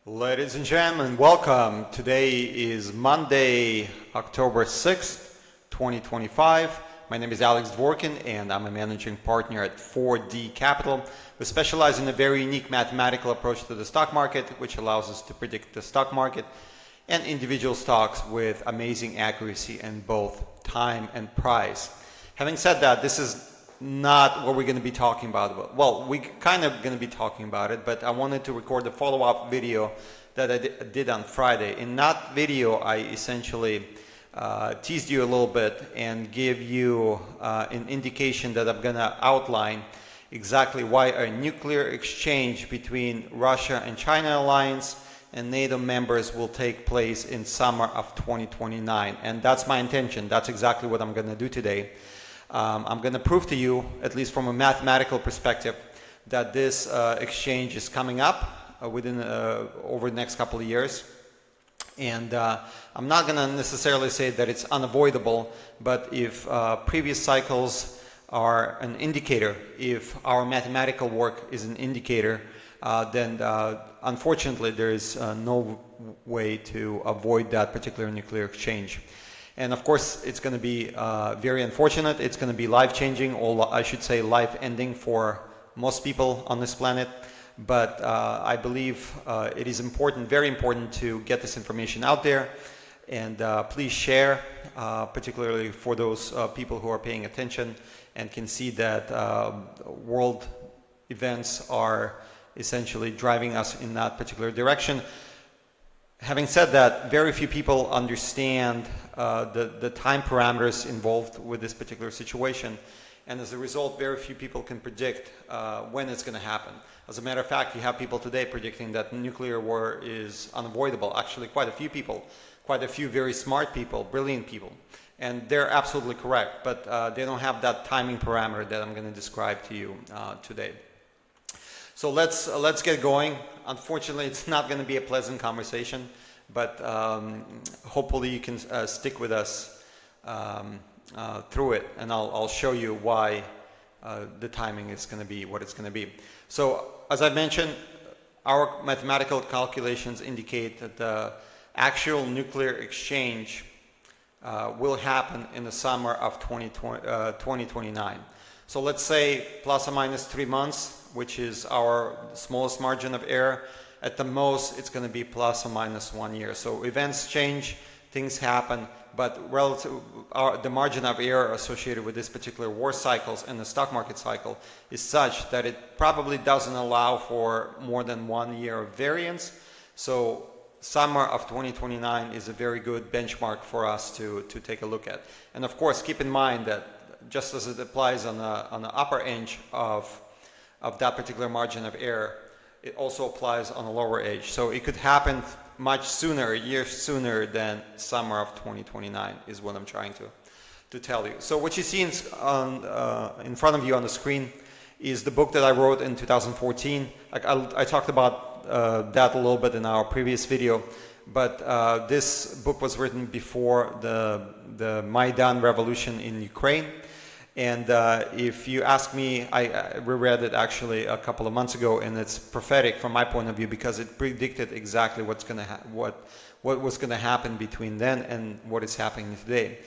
Ladies and gentlemen, welcome. Today is Monday, October 6th, 2025. My name is Alex Dvorkin and I'm a managing partner at 4D Capital. We specialize in a very unique mathematical approach to the stock market, which allows us to predict the stock market and individual stocks with amazing accuracy in both time and price. Having said that, this is not what we're going to be talking about. Well, we're kind of going to be talking about it, but I wanted to record a follow-up video that I did on Friday. In that video, I essentially teased you a little bit and give you an indication that I'm going to outline exactly why a nuclear exchange between Russia and China alliance and NATO members will take place in summer of 2029. And that's my intention. That's exactly what I'm going to do today. I'm going to prove to you, at least from a mathematical perspective, that this exchange is coming up within over the next couple of years. And I'm not going to necessarily say that it's unavoidable, but if previous cycles are an indicator, if our mathematical work is an indicator, then unfortunately there is no way to avoid that particular nuclear exchange. And of course, it's going to be very unfortunate. It's going to be life-changing, or I should say life-ending for most people on this planet. But I believe it is important, very important, to get this information out there. And please share, particularly for those people who are paying attention and can see that world events are essentially driving us in that particular direction. Having said that, very few people understand the time parameters involved with this particular situation, and as a result, very few people can predict when it's going to happen. As a matter of fact, you have people today predicting that nuclear war is unavoidable. Actually, quite a few people, quite a few very smart people, brilliant people, and they're absolutely correct, but they don't have that timing parameter that I'm going to describe to you today. So let's get going. Unfortunately, it's not going to be a pleasant conversation, but hopefully you can stick with us through it, and I'll show you why the timing is going to be what it's going to be. So as I mentioned, our mathematical calculations indicate that the actual nuclear exchange will happen in the summer of 2029. So let's say plus or minus 3 months, which is our smallest margin of error. At the most, it's going to be plus or minus 1 year. So events change, things happen, but the margin of error associated with this particular war cycles and the stock market cycle is such that it probably doesn't allow for more than 1 year of variance. So summer of 2029 is a very good benchmark for us to take a look at. And of course, keep in mind that just as it applies on the upper edge of that particular margin of error, it also applies on the lower edge. So it could happen much sooner, a year sooner than summer of 2029 is what I'm trying to tell you. So what you see in front of you on the screen is the book that I wrote in 2014. I talked about that a little bit in our previous video, but this book was written before the Maidan revolution in Ukraine. And if you ask me, I reread it actually a couple of months ago, and it's prophetic from my point of view because it predicted exactly what was going to happen between then and what is happening today.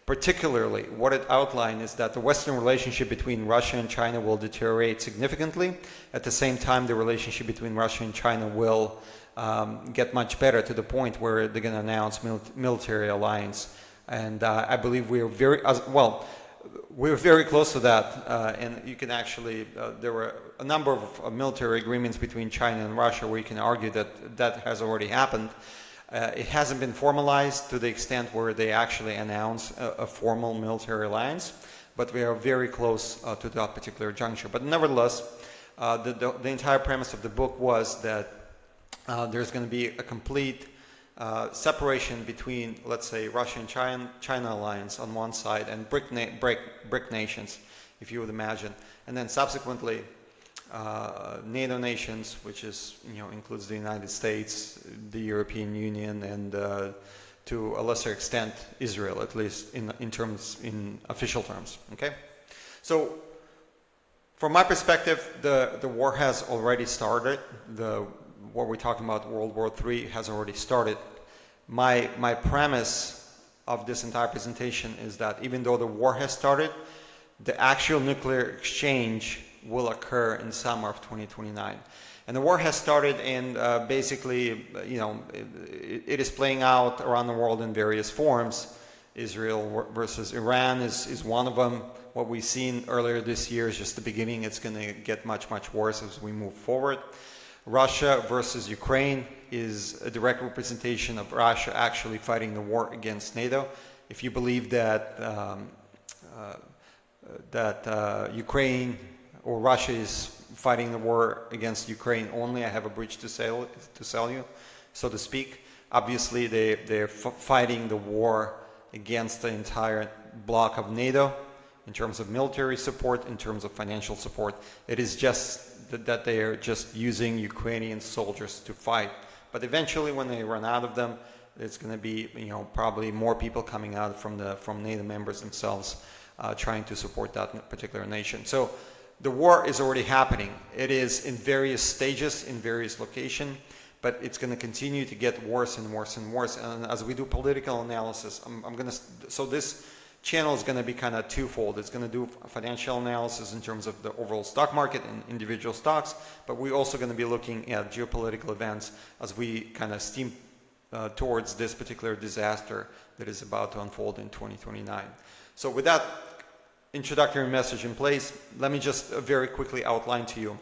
Particularly, what it outlined is that the Western relationship between Russia and China will deteriorate significantly. At the same time, the relationship between Russia and China will get much better to the point where they're going to announce military alliance. And I believe we are we're very close to that, and you can actually, there were a number of military agreements between China and Russia where you can argue that that has already happened. It hasn't been formalized to the extent where they actually announce a formal military alliance, but we are very close to that particular juncture. But nevertheless, the entire premise of the book was that there's going to be a complete separation between, let's say, Russia and China alliance on one side and BRIC nations, if you would imagine, and then subsequently NATO nations, which is includes the United States, the European Union, and to a lesser extent Israel, at least in official terms. Okay, so from my perspective, the war has already started. The what we're talking about, World War III, has already started. My premise of this entire presentation is that even though the war has started, the actual nuclear exchange will occur in summer of 2029. And the war has started, and basically, it is playing out around the world in various forms. Israel versus Iran is one of them. What we've seen earlier this year is just the beginning. It's going to get much, much worse as we move forward. Russia versus Ukraine is a direct representation of Russia actually fighting the war against NATO. If you believe that Ukraine or Russia is fighting the war against Ukraine only, I have a bridge to sell you, so to speak. Obviously, they're fighting the war against the entire bloc of NATO in terms of military support, in terms of financial support. It is just that they are just using Ukrainian soldiers to fight. But eventually, when they run out of them, it's going to be, probably more people coming out from NATO members themselves, trying to support that particular nation. So the war is already happening. It is in various stages, in various locations, but it's going to continue to get worse and worse and worse. And as we do political analysis, so this channel is going to be kind of twofold. It's going to do financial analysis in terms of the overall stock market and individual stocks, but we're also going to be looking at geopolitical events as we kind of steam towards this particular disaster that is about to unfold in 2029. So with that introductory message in place, let me just very quickly outline to you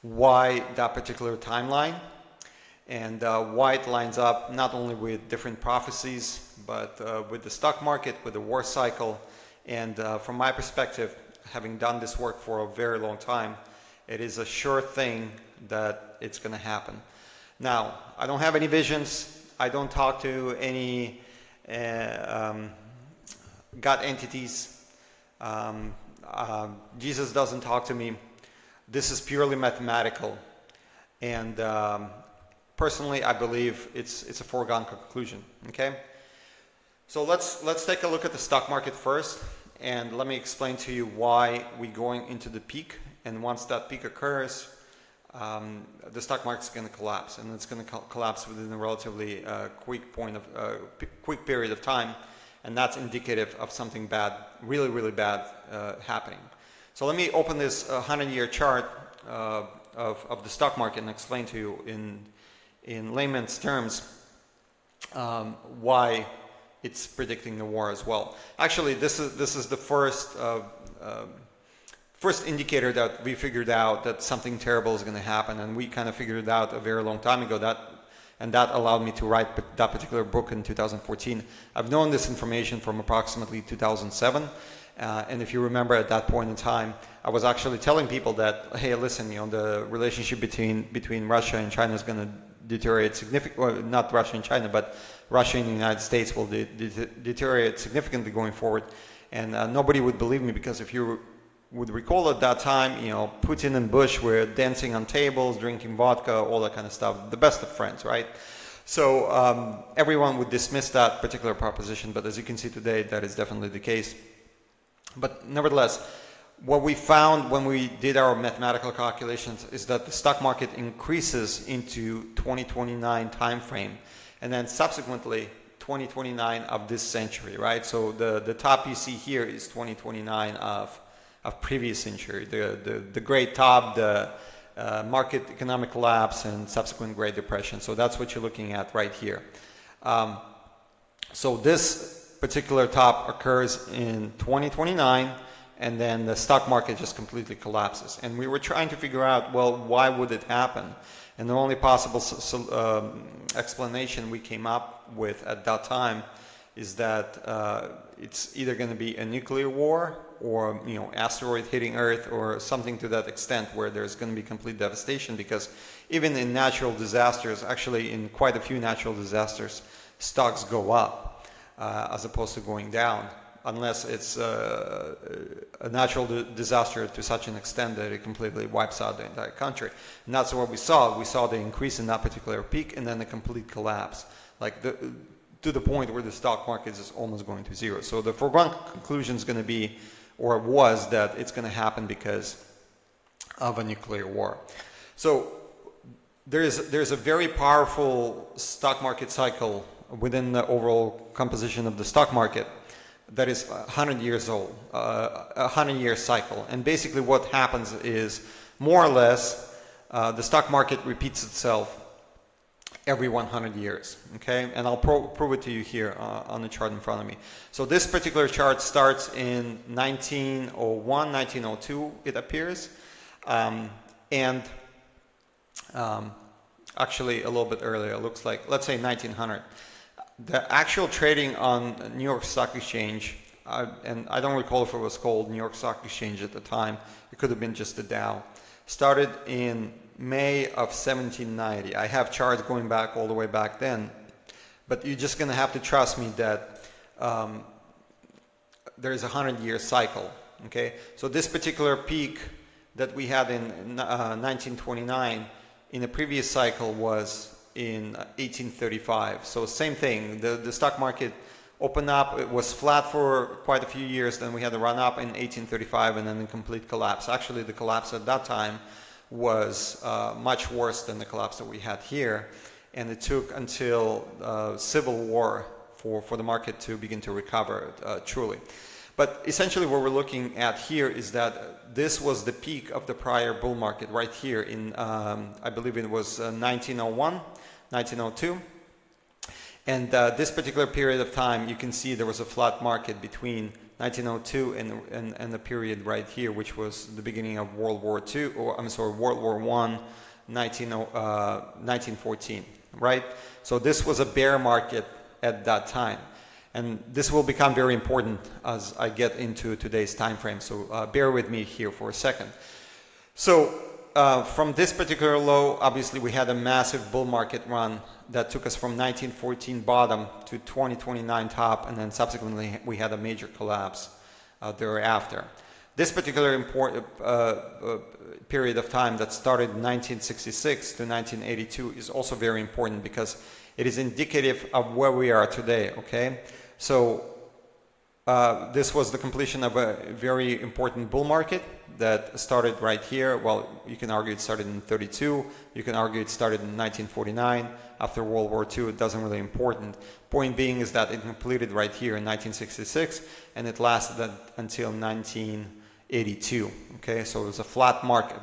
why that particular timeline and why it lines up not only with different prophecies, but with the stock market, with the war cycle. And from my perspective, having done this work for a very long time, it is a sure thing that it's going to happen. Now, I don't have any visions. I don't talk to any God entities. Jesus doesn't talk to me. This is purely mathematical. And personally, I believe it's a foregone conclusion. Okay? So let's take a look at the stock market first, and let me explain to you why we're going into the peak. And once that peak occurs, the stock market's going to collapse, and it's going to collapse within a relatively quick period of time, and that's indicative of something bad, really, really bad happening. So let me open this 100-year chart of the stock market and explain to you in layman's terms why it's predicting the war as well. Actually, this is the first indicator that we figured out that something terrible is going to happen, and we kind of figured it out a very long time ago. That allowed me to write that particular book in 2014. I've known this information from approximately 2007, and if you remember, at that point in time, I was actually telling people that, hey, listen, the relationship between Russia and China is going to deteriorate significantly. Well, not Russia and China, but Russia and the United States will deteriorate significantly going forward. And nobody would believe me, because if you would recall at that time, Putin and Bush were dancing on tables, drinking vodka, all that kind of stuff, the best of friends, right? So everyone would dismiss that particular proposition, but as you can see today, that is definitely the case. But nevertheless, what we found when we did our mathematical calculations is that the stock market increases into 2029 timeframe, and then subsequently 2029 of this century, right? So the top you see here is 2029 of previous century, the great top, the market economic collapse and subsequent Great Depression. So that's what you're looking at right here. So this particular top occurs in 2029, and then the stock market just completely collapses. And we were trying to figure out, well, why would it happen? And the only possible explanation we came up with at that time is that it's either going to be a nuclear war, or asteroid hitting Earth, or something to that extent, where there's going to be complete devastation. Because even in natural disasters, actually in quite a few natural disasters, stocks go up as opposed to going down, unless it's a natural disaster to such an extent that it completely wipes out the entire country. And that's what we saw. We saw the increase in that particular peak, and then the complete collapse, to the point where the stock market is almost going to zero. So the foregone conclusion is going to be, or was, that it's going to happen because of a nuclear war. So there's a very powerful stock market cycle within the overall composition of the stock market that is 100 years old, a 100-year cycle. And basically what happens is, more or less, the stock market repeats itself every 100 years, okay? And I'll prove it to you here on the chart in front of me. So this particular chart starts in 1901, 1902, it appears, and actually a little bit earlier, it looks like, let's say 1900. The actual trading on New York Stock Exchange, and I don't recall if it was called New York Stock Exchange at the time, it could have been just the Dow, started in May of 1790. I have charts going back all the way back then, but you're just going to have to trust me that there's a 100-year cycle, okay? So this particular peak that we had in 1929 in the previous cycle was in 1835. So same thing, the stock market opened up, it was flat for quite a few years, then we had a run up in 1835 and then a complete collapse. Actually, the collapse at that time was much worse than the collapse that we had here, and it took until Civil War for the market to begin to recover truly. But essentially what we're looking at here is that this was the peak of the prior bull market right here in, I believe it was 1901, 1902. And this particular period of time, you can see there was a flat market between 1902 and the period right here, which was the beginning of World War II, or I'm sorry, World War I, 1914, right? So this was a bear market at that time. And this will become very important as I get into today's time frame. So bear with me here for a second. So from this particular low, obviously we had a massive bull market run that took us from 1914 bottom to 2029 top, and then subsequently we had a major collapse thereafter. This particular period of time that started in 1966 to 1982 is also very important because it is indicative of where we are today, okay? So this was the completion of a very important bull market that started right here. Well, you can argue it started in 32. You can argue it started in 1949 after World War II. It doesn't really important. Point being is that it completed right here in 1966 and it lasted until 1982. Okay, so it was a flat market.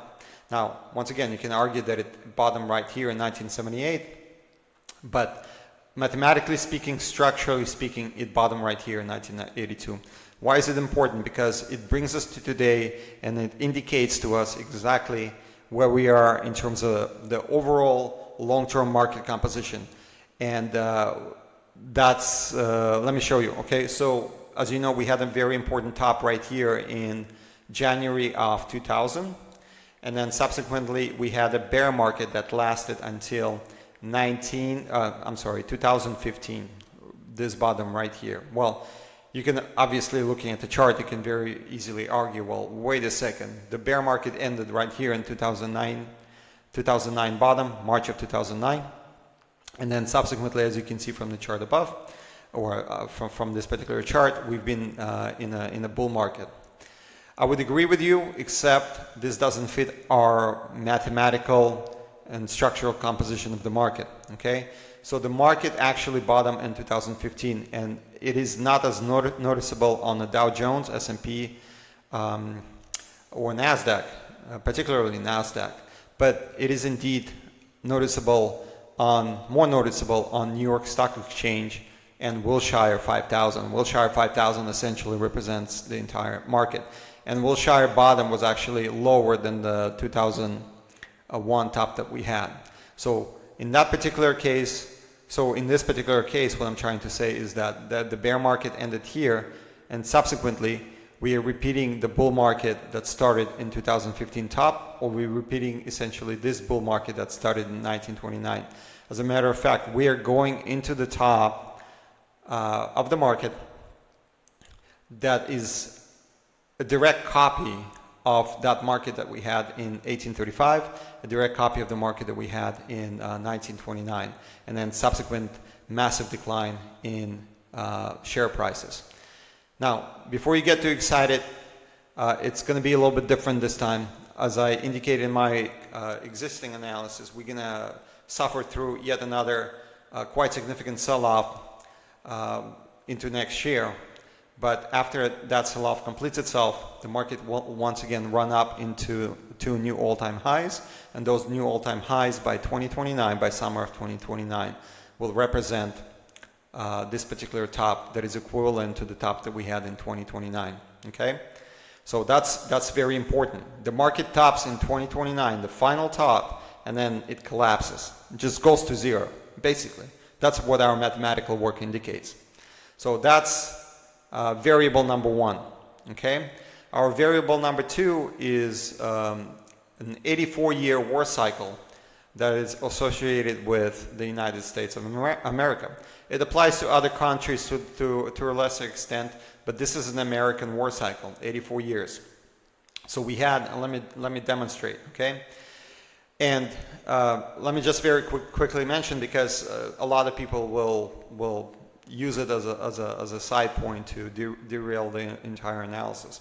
Now, once again, you can argue that it bottomed right here in 1978, but mathematically speaking, structurally speaking, it bottomed right here in 1982. Why is it important? Because it brings us to today and it indicates to us exactly where we are in terms of the overall long-term market composition. And that's, let me show you, okay? So as you know, we had a very important top right here in January of 2000. And then subsequently, we had a bear market that lasted until 2015, this bottom right here. Well, you can obviously, looking at the chart, you can very easily argue, well, wait a second, the bear market ended right here in 2009 bottom, March of 2009, and then subsequently, as you can see from the chart above, or from this particular chart, we've been in a bull market. I would agree with you, except this doesn't fit our mathematical and structural composition of the market, okay? So the market actually bottomed in 2015, and it is not as noticeable on the Dow Jones, S&P, or NASDAQ, particularly NASDAQ, but it is indeed noticeable more noticeable on New York Stock Exchange and Wilshire 5000. Wilshire 5000 essentially represents the entire market, and Wilshire bottom was actually lower than the 2001 top that we had. So in that particular case, in this particular case, what I'm trying to say is that the bear market ended here, and subsequently we are repeating the bull market that started in 2015 top, or we're repeating essentially this bull market that started in 1929. As a matter of fact, we are going into the top of the market that is a direct copy of that market that we had in 1835, a direct copy of the market that we had in 1929, and then subsequent massive decline in share prices. Now, before you get too excited, it's going to be a little bit different this time. as I indicated in my existing analysis, we're going to suffer through yet another quite significant sell-off into next year. But after that sell-off completes itself, the market will once again run up into two new all-time highs, and those new all-time highs by 2029, by summer of 2029, will represent this particular top that is equivalent to the top that we had in 2029. Okay, so that's very important. The market tops in 2029, the final top, and then it collapses. It just goes to zero, basically. That's what our mathematical work indicates. So that's variable number one. Okay, our variable number two is an 84-year war cycle that is associated with the United States of America. It applies to other countries to a lesser extent, but this is an American war cycle, 84 years. So we had, let me demonstrate, okay? And let me just very quickly mention, because a lot of people will use it as a side point to derail the entire analysis.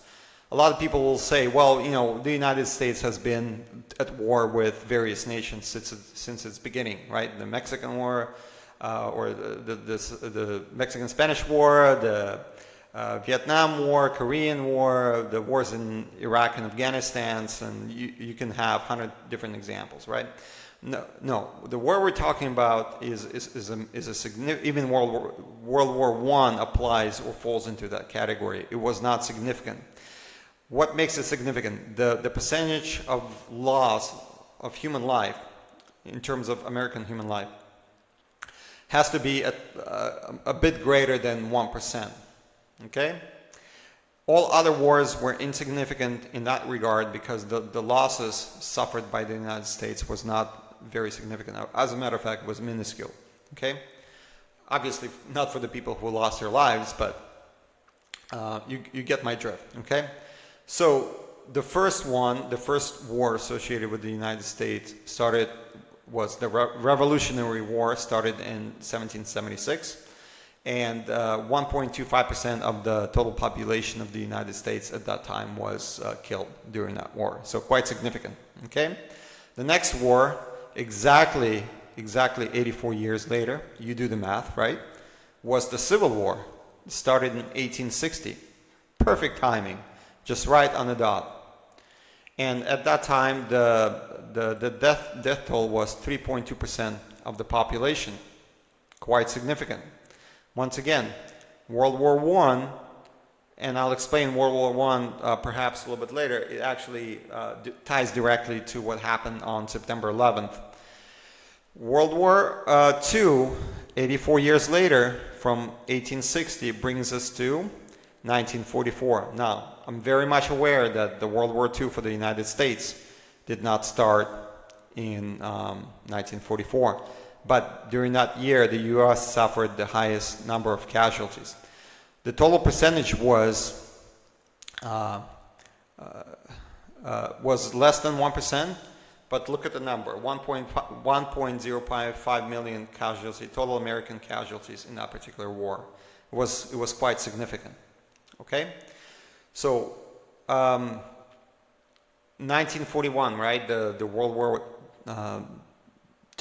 A lot of people will say, well, you know, the United States has been at war with various nations since its beginning, right? The Mexican War, or the Mexican-Spanish War, the Vietnam War, Korean War, the wars in Iraq and Afghanistan, and you can have 100 different examples, right? No. The war we're talking about is a significant. Even World War I applies or falls into that category. It was not significant. What makes it significant? The percentage of loss of human life, in terms of American human life, has to be a bit greater than 1%. Okay? All other wars were insignificant in that regard because the losses suffered by the United States was not very significant. As a matter of fact, was minuscule. Okay? Obviously, not for the people who lost their lives, but you get my drift. Okay? So the first war associated with the United States was the Revolutionary War, started in 1776, and 1.25% of the total population of the United States at that time was killed during that war. So quite significant. Okay, the next war, exactly 84 years later, you do the math, right? Was the Civil War. It started in 1860. Perfect timing. Just right on the dot. And at that time, the death toll was 3.2% of the population. Quite significant. Once again, World War I, and I'll explain World War I perhaps a little bit later, it actually ties directly to what happened on September 11th. World War II, 84 years later, from 1860, brings us to 1944. Now, I'm very much aware that the World War II for the United States did not start in 1944, but during that year, the U.S. suffered the highest number of casualties. The total percentage was less than 1%, but look at the number: 1.055 million casualties, total American casualties in that particular war. It was quite significant. Okay, so 1941, right? The World War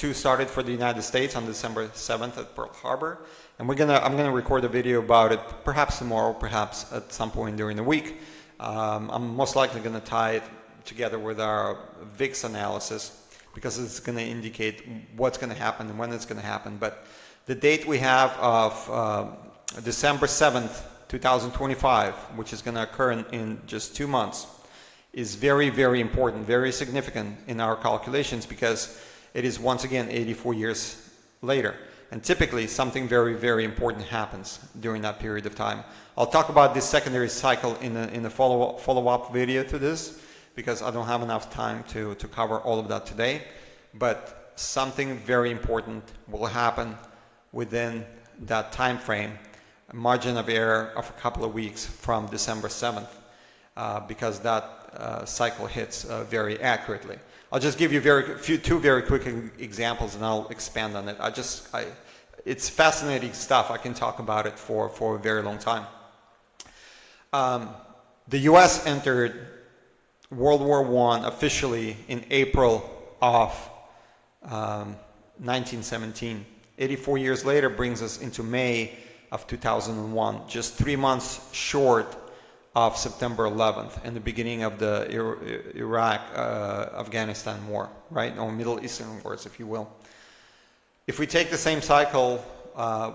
II started for the United States on December 7th at Pearl Harbor, and I'm gonna record a video about it, perhaps tomorrow, perhaps at some point during the week. I'm most likely gonna tie it together with our VIX analysis because it's gonna indicate what's gonna happen and when it's gonna happen. But the date we have of December 7th, 2025, which is going to occur in just 2 months, is very, very important, very significant in our calculations because it is once again 84 years later. And typically something very, very important happens during that period of time. I'll talk about this secondary cycle in a follow-up video to this because I don't have enough time to cover all of that today. But something very important will happen within that time frame, a margin of error of a couple of weeks from December 7th, because that cycle hits very accurately. I'll just give you two very quick examples, and I'll expand on it. It's fascinating stuff. I can talk about it for a very long time. The U.S. entered World War I officially in April of 1917. 84 years later brings us into May of 2001, just 3 months short of September 11th and the beginning of the Iraq-Afghanistan war, right? Or Middle Eastern wars, if you will. If we take the same cycle,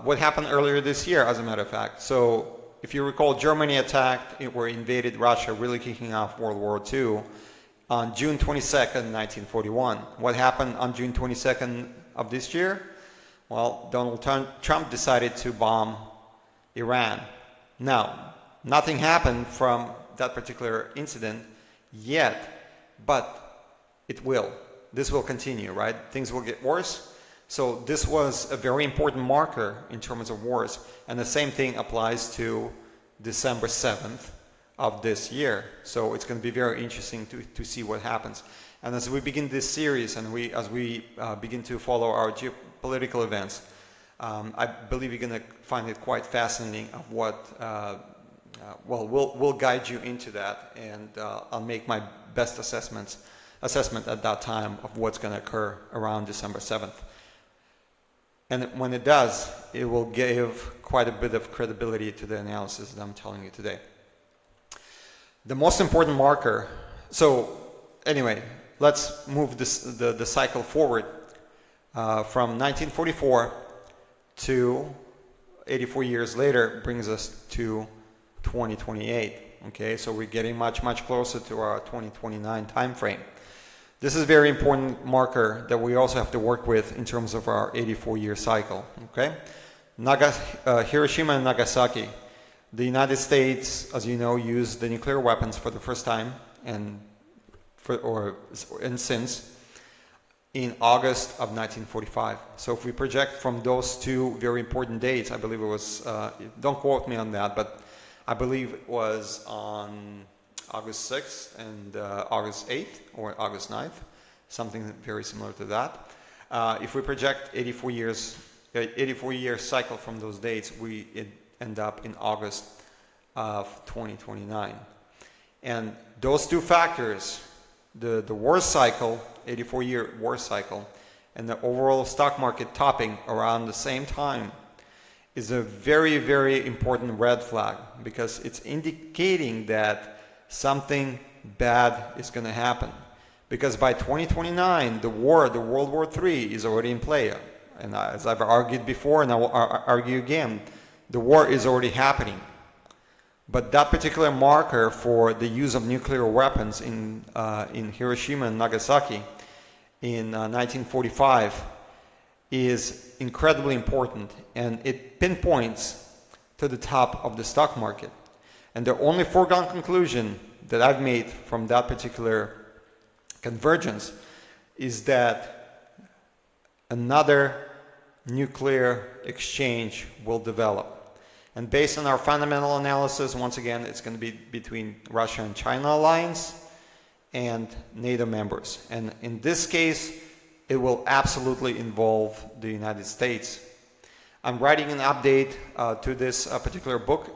what happened earlier this year, as a matter of fact? So if you recall, Germany attacked or invaded Russia, really kicking off World War II on June 22nd, 1941. What happened on June 22nd of this year? Well, Donald Trump decided to bomb Iran. Now, nothing happened from that particular incident yet, but it will. This will continue, right? Things will get worse. So this was a very important marker in terms of wars. And the same thing applies to December 7th of this year. So it's going to be very interesting to see what happens. And as we begin this series and as we begin to follow our geopolitical events, I believe you're going to find it quite fascinating of what, well, we'll guide you into that, and I'll make my best assessment at that time of what's going to occur around December 7th. And when it does, it will give quite a bit of credibility to the analysis that I'm telling you today. The most important marker, so anyway, let's move the cycle forward from 1944 to 84 years later brings us to 2028. Okay, so we're getting much closer to our 2029 time frame. This is a very important marker that we also have to work with in terms of our 84-year cycle. Okay, Hiroshima and Nagasaki. The United States, as you know, used the nuclear weapons for the first time and since in August of 1945. So if we project from those two very important dates, I believe it was, don't quote me on that, but I believe it was on August 6th and August 8th or August 9th, something very similar to that. If we project 84 year cycle from those dates, we end up in August of 2029. And those two factors, the war cycle, 84-year war cycle, and the overall stock market topping around the same time is a very important red flag, because it's indicating that something bad is going to happen. Because by 2029, the World War III is already in play. And as I've argued before, and I will argue again, the war is already happening. But that particular marker for the use of nuclear weapons in Hiroshima and Nagasaki in 1945 is incredibly important, and it pinpoints to the top of the stock market. And the only foregone conclusion that I've made from that particular convergence is that another nuclear exchange will develop. And based on our fundamental analysis, once again, it's going to be between Russia and China alliance and NATO members. And in this case, it will absolutely involve the United States. I'm writing an update to this particular book.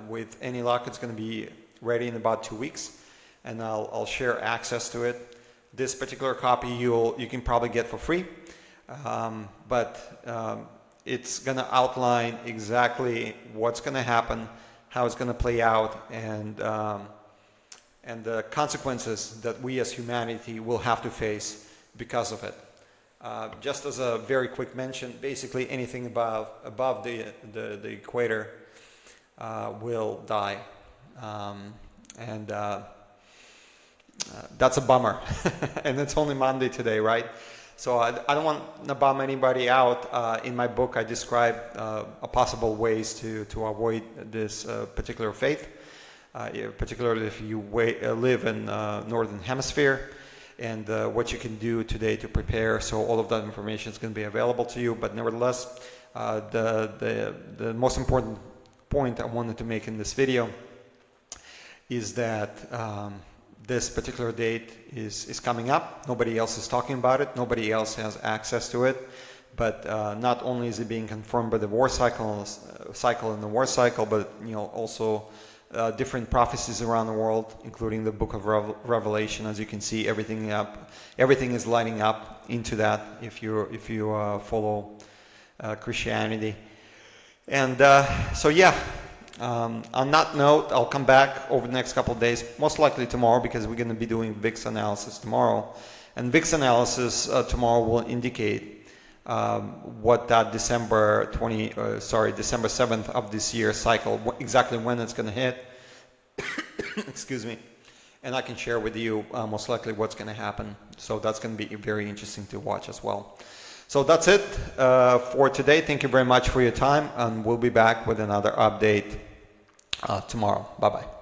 With any luck, it's going to be ready in about 2 weeks, and I'll share access to it. This particular copy you can probably get for free, but it's going to outline exactly what's going to happen, how it's going to play out, and the consequences that we as humanity will have to face because of it. Just as a very quick mention, basically anything above the equator will die, and that's a bummer. And it's only Monday today, right? So I don't want to bum anybody out. In my book, I describe possible ways to avoid this particular fate, particularly if you live in Northern Hemisphere, and what you can do today to prepare. So all of that information is going to be available to you. But nevertheless, the most important point I wanted to make in this video is that this particular date is coming up. Nobody else is talking about it. Nobody else has access to it. But not only is it being confirmed by the war cycle in the war cycle, but also different prophecies around the world, including the book of Revelation. As you can see, everything is lining up into that if you follow Christianity. And so yeah, on that note, I'll come back over the next couple of days, most likely tomorrow, because we're going to be doing VIX analysis tomorrow. And VIX analysis tomorrow will indicate what that December 7th of this year cycle, exactly when it's going to hit. Excuse me. And I can share with you most likely what's going to happen. So that's going to be very interesting to watch as well. So that's it for today. Thank you very much for your time, and we'll be back with another update tomorrow. Bye-bye.